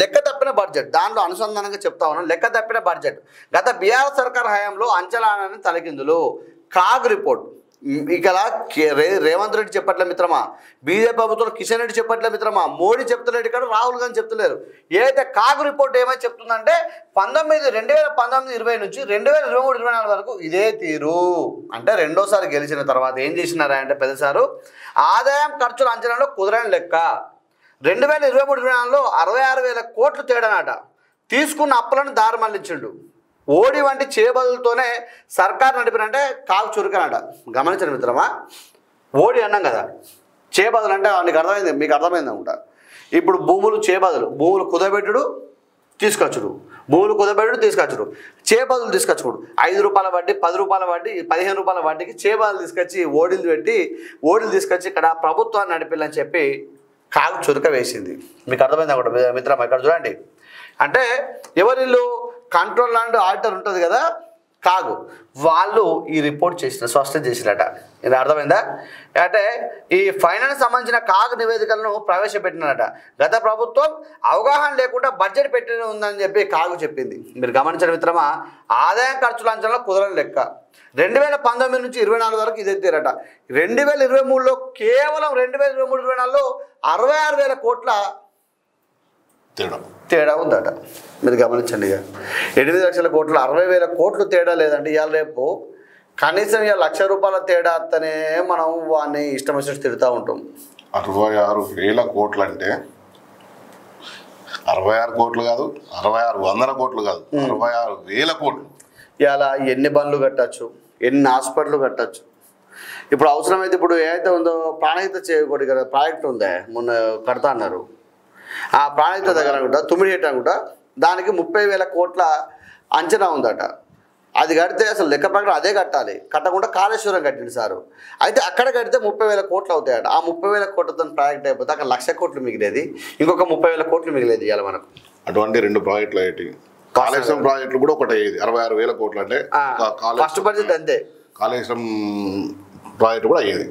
లెక్క తప్పిన బడ్జెట్, దాంట్లో అనుసంధానంగా చెప్తా ఉన్నాను. లెక్క తప్పిన బడ్జెట్ గత బీఆర్ సర్కార్ హయాంలో అంచనాలను తలకిందులు. కాగ్ రిపోర్ట్ ఇక్కడ రేవంత్ రెడ్డి చెప్పట్లే మిత్రమా, బీజేపీ ప్రభుత్వం కిషన్ రెడ్డి చెప్పట్లే మిత్రమా, మోడీ చెప్తలేడు, ఇక్కడ రాహుల్ గాంధీ చెప్తలేరు. ఏదైతే కాగ్ రిపోర్ట్ ఏమైతే చెప్తుందంటే 2019-20 నుంచి 2023-24 వరకు ఇదే తీరు. అంటే రెండోసారి గెలిచిన తర్వాత ఏం చేసినారా అంటే పెద్దసారు ఆదాయం ఖర్చుల అంచనాలో కుదరని లెక్క. 2023-24లో 66,000 కోట్లు తేడానట. తీసుకున్న అప్పులను దారి మళ్లించిండు. ఓడి వంటి చేబదులతోనే సర్కారు నడిపినంటే కాగు చురుకనట. గమనించండి మిత్రమా, ఓడి అన్నాం కదా, చేబదులు అంటే నీకు అర్థమైంది, మీకు అర్థమైంది అనుకుంటా. ఇప్పుడు భూములు చేబదులు, భూములు కుదబెట్టుడు తీసుకొచ్చుడు, భూములు కుదబెట్టుడు తీసుకొచ్చుడు, చేబదులు తీసుకొచ్చుకోడు. 5 రూపాయల వడ్డీ, 10 రూపాయల వడ్డీ, 15 రూపాయల వడ్డీకి చేబదులు తీసుకొచ్చి ఓడిలు పెట్టి ఓడిలు తీసుకొచ్చి ఇక్కడ ప్రభుత్వాన్ని నడిపిల్లని చెప్పి కాగు చురుక వేసింది. మీకు అర్థమైంది ఒకటి మిత్రమా. ఇక్కడ చూడండి, అంటే ఎవరిల్లు కంట్రోల్ అండ్ ఆడిటర్ ఉంటుంది కదా కాగు, వాళ్ళు ఈ రిపోర్ట్ చేసిన స్పష్టం చేసినట. ఇది అర్థమైందా? అంటే ఈ ఫైనాన్స్ సంబంధించిన కాగు నివేదికలను ప్రవేశపెట్టినట. గత ప్రభుత్వం అవగాహన లేకుండా బడ్జెట్ పెట్టి ఉందని చెప్పి కాగు చెప్పింది. మీరు గమనించండి మిత్రమా, ఆదాయం ఖర్చుల అంచనాలో కుదరని లెక్క. 2019 నుంచి 24 వరకు ఇదే తీరట. 2023లో కేవలం 2023-24లో 66,000 కోట్ల తేడా ఉందట. మీరు గమనించండి, ఇక 8 లక్షల కోట్లు 60,000 కోట్లు తేడా లేదంటే ఇవాళ రేపు కనీసం ఇక 1,00,000 రూపాయల తేడా అత్తనే మనం వాడిని ఇష్టం వచ్చినట్టు తిడుతూ ఉంటాం. 66,000 కోట్లు అంటే 66 కోట్లు కాదు, 6600 కోట్లు కాదు, 66,000 కోట్లు. ఇవాళ ఎన్ని బండ్లు కట్టచ్చు, ఎన్ని హాస్పిటల్ కట్టచ్చు. ఇప్పుడు అవసరమైతే ఇప్పుడు ఏదైతే ఉందో ప్రాణహిత చేయకూడదు కదా ప్రాజెక్ట్ ఉందే, మొన్న కడతా అన్నారు. ఆ ప్రాణహిత దగ్గర అనుకుంటా తుమ్మిడిహేట అనుకుంటా, దానికి 30,000 కోట్ల అంచనా ఉందట. అది కడితే అసలు లెక్క ప్రకారం అదే కట్టాలి, కట్టకుండా కాళేశ్వరం కట్టింది సారు. అయితే అక్కడ కడితే 30,000 కోట్లు అవుతాయట. ఆ 30,000 కోట్లతో ప్రాజెక్ట్ అయిపోతే అక్కడ 1,00,000 కోట్లు మిగిలేది, ఇంకొక 30,000 కోట్లు మిగిలేదు ఇవాళ మనకు. అటువంటి 2 ప్రాజెక్టులు అయ్యేటి. కాళేశ్వరం ప్రాజెక్టులు కూడా ఒకటి అయ్యేది 66,000 కోట్లు. అంటే ఫస్ట్ బడ్జెట్ అంతే, కాళేశ్వరం ప్రాజెక్టు కూడా అయ్యేది.